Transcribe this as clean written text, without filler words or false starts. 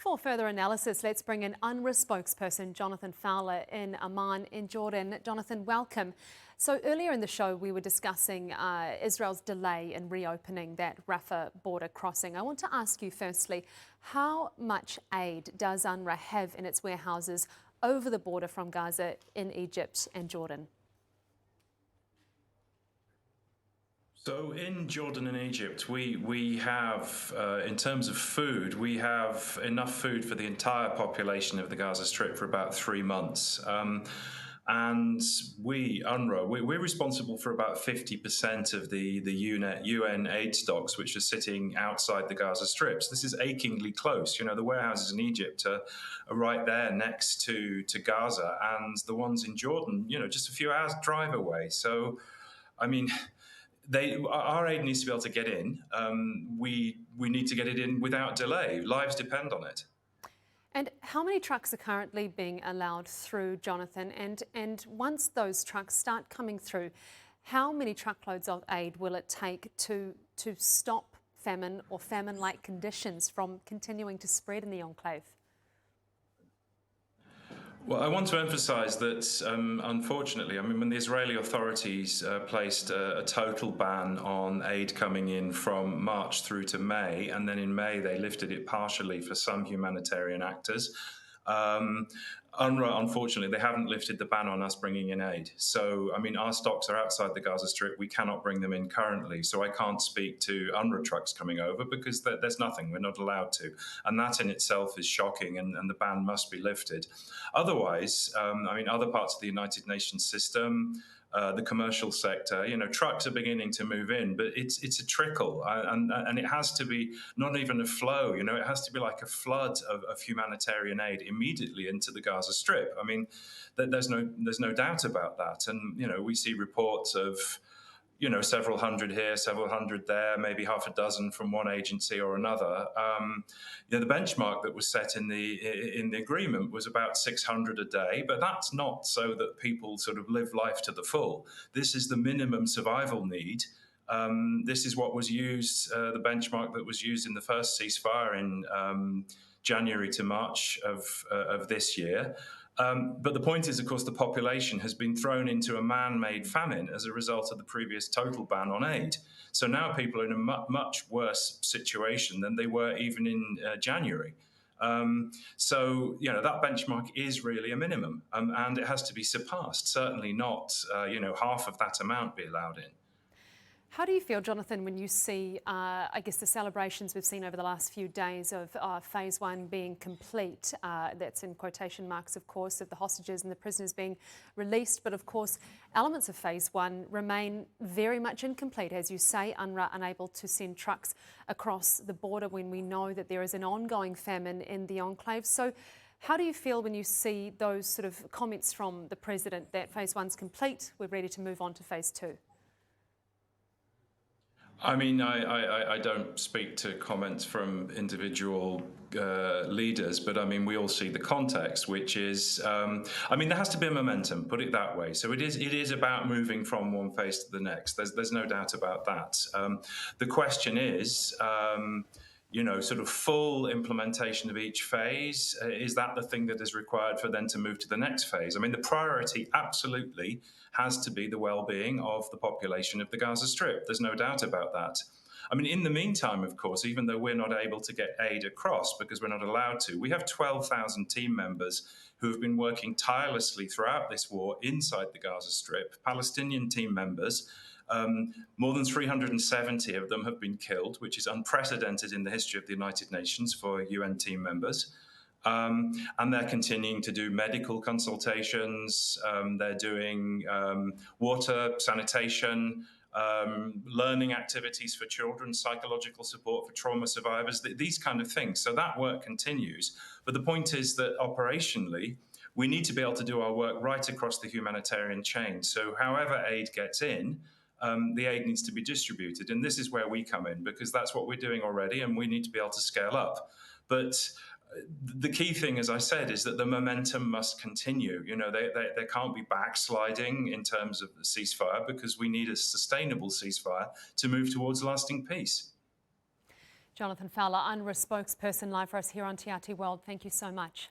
For further analysis, let's bring in UNRWA spokesperson Jonathan Fowler in Amman in Jordan. Jonathan, welcome. So earlier in the show, we were discussing Israel's delay in reopening that Rafah border crossing. I want to ask you firstly, how much aid does UNRWA have in its warehouses over the border from Gaza in Egypt and Jordan? So in Jordan and Egypt, we have, in terms of food, we have enough food for the entire population of the Gaza Strip for about 3 months. And we, UNRWA, we're responsible for about 50% of the UN aid stocks, which are sitting outside the Gaza Strips. This is achingly close. You know, the warehouses in Egypt are right there next to Gaza, and the ones in Jordan, you know, just a few hours drive away. So, I mean, our aid needs to be able to get in. We need to get it in without delay. Lives depend on it. And how many trucks are currently being allowed through, Jonathan? And once those trucks start coming through, how many truckloads of aid will it take to stop famine or famine-like conditions from continuing to spread in the enclave? Well, I want to emphasize that, unfortunately, I mean, when the Israeli authorities placed a total ban on aid coming in from March through to May, and then in May they lifted it partially for some humanitarian actors, UNRWA, unfortunately, they haven't lifted the ban on us bringing in aid. So, I mean, our stocks are outside the Gaza Strip. We cannot bring them in currently. So I can't speak to UNRWA trucks coming over because there's nothing. We're not allowed to. And that in itself is shocking, and the ban must be lifted. Otherwise, I mean, other parts of the United Nations system, the commercial sector, you know, trucks are beginning to move in, but it's a trickle, and it has to be not even a flow. You know, it has to be like a flood of humanitarian aid immediately into the Gaza Strip. I mean, there's no doubt about that, and you know, we see reports of, you know, several hundred here, several hundred there, maybe half a dozen from one agency or another. You know, the benchmark that was set in the agreement was about 600 a day, but that's not so that people sort of live life to the full. This is the minimum survival need. This is what was used, the benchmark that was used in the first ceasefire in January to March of this year. But the point is, of course, the population has been thrown into a man-made famine as a result of the previous total ban on aid. So now people are in a much worse situation than they were even in January. So, you know, that benchmark is really a minimum, and it has to be surpassed. Certainly not, you know, half of that amount be allowed in. How do you feel, Jonathan, when you see, I guess, the celebrations we've seen over the last few days of phase one being complete? That's in quotation marks, of course, of the hostages and the prisoners being released. But of course, elements of phase one remain very much incomplete. As you say, UNRWA unable to send trucks across the border when we know that there is an ongoing famine in the enclave. So how do you feel when you see those sort of comments from the president that phase one's complete, we're ready to move on to phase two? I mean, I don't speak to comments from individual leaders, but I mean, we all see the context, which is, I mean, there has to be a momentum, put it that way. So it is about moving from one phase to the next. There's no doubt about that. The question is, you know, sort of full implementation of each phase. Is that the thing that is required for then to move to the next phase? I mean, the priority absolutely has to be the well-being of the population of the Gaza Strip. There's no doubt about that. I mean, in the meantime, of course, even though we're not able to get aid across because we're not allowed to, we have 12,000 team members who have been working tirelessly throughout this war inside the Gaza Strip, Palestinian team members. More than 370 of them have been killed, which is unprecedented in the history of the United Nations for UN team members. And they're continuing to do medical consultations. They're doing water, sanitation, learning activities for children, psychological support for trauma survivors, these kind of things. So that work continues. But the point is that operationally, we need to be able to do our work right across the humanitarian chain. So however aid gets in, the aid needs to be distributed. And this is where we come in, because that's what we're doing already, and we need to be able to scale up. But the key thing, as I said, is that the momentum must continue. You know, there can't be backsliding in terms of the ceasefire, because we need a sustainable ceasefire to move towards lasting peace. Jonathan Fowler, UNRWA spokesperson, live for us here on TRT World. Thank you so much.